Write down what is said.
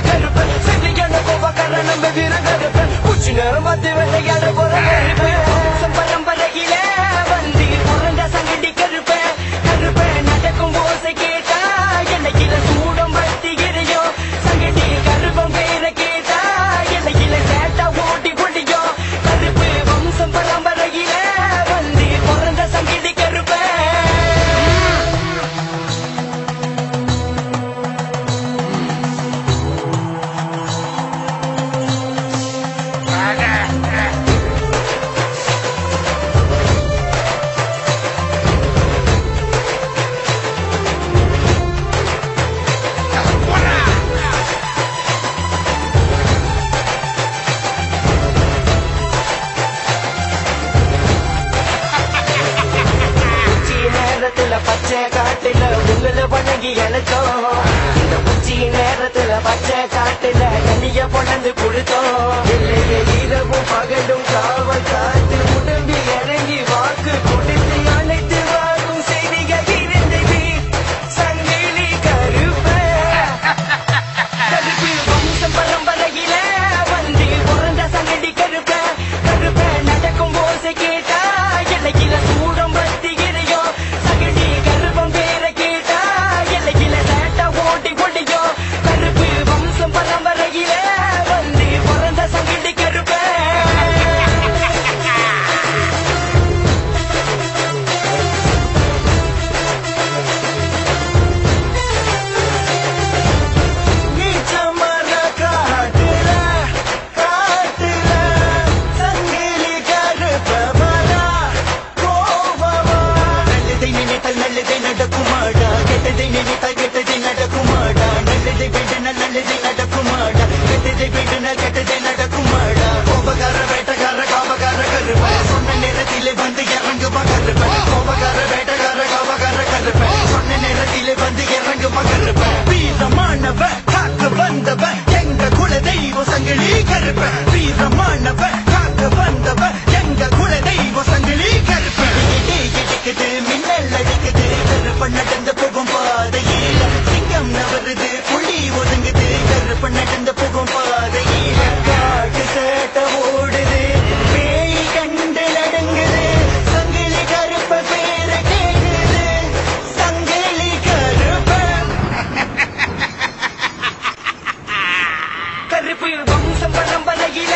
கருப்பு செவியான கோபக்கார நம்ம வீர கருப்பு உச்சி நேரம் பார்த்து வெள்ளையாட போற கருப்பு பரம்பரையில வந்து பிறந்த சங்கடி கருப்பு கருப்பு நடக்கும் ஓசை கேட்டா என்னைக்கில சூடம் பத்தி எரியும் சங்கடி கருப்பம் பேரை கேட்டா என்னைக்கில சேட்டா ஓட்டி பிடிக்கும் கருப்பு வம்சம் பரம்பரையில வந்து பிறந்த சங்கடி கருப்பு பச்சை காட்டுல உங்களை வணங்கி இழைச்சோம் இந்த உச்சி நேரத்துல பச்சை காட்டுல தண்ணிய பொண்ணந்து கொடுத்தோம் இல்லையே இரவும் பகலும் காவல் காத்து உடம்பி இறங்கி வாக்கு கொடுத்து அழைத்து வாக்கும் செய்திகள் இருந்தது சங்கிலி கருப்பு கருப்பு வம்சம் பரம்பரையில வந்து பிறந்த சங்கடி கருப்பு கருப்பு நடக்கும் ஓசை கேட்டா இலையில சூடம் பத்தி எரியும் சங்கடி கருப்பம் பேரை கேட்டா இலையில சேட்டா ஓட்டி பிடிக்கும் கருப்பு வம்சம் பரம்பரையில வந்து பிறந்த சங்கடி கருப்பு நீச்சமான காட்டுல காட்டுல சங்கிலி கருப்பவனா கோபமா நல்லதை நினைத்தால் நல்லதை நடக்குமாடா கெட்டதை நினைத்தால் கெட்டதை நடக்குமாடா நல்லதை விடனால் நல்லதை நடக்குமாடா கெட்டதை விடனால் கெட்டதை நடக்குமாடா கோபக்கார வேட்டக்கார காவக்கார கருப்ப சொன்ன நேரத்திலே வந்து இறங்குமா கருப்ப கோபக்கார வேட்டக்கார காவக்கார கருப்ப சொன்ன நேரத்திலே வந்து இறங்குமா கருப்ப வீரமானவ காக்க வந்தவ எங்க குல தெய்வ சங்கிலி கருப்ப வீரமானவ காக்க வந்தவ எங்க குல தெய்வ சங்கிலி கருப்ப இடிக்குது மின்னல் அடிக்குது கருப்ப நடந்து போகும் பாதையில சிங்கம் நவருது புலி ஒதுங்குது கருப்ப நடந்து போகும் பாதையில காட்டு சேட்ட ஓடுது பேய் கண்டு நடுங்குது சங்கிலி கருப்ப பேரை கேக்குது சங்கிலி கருப்ப கருப்பு வம்சம் பரம்பரையில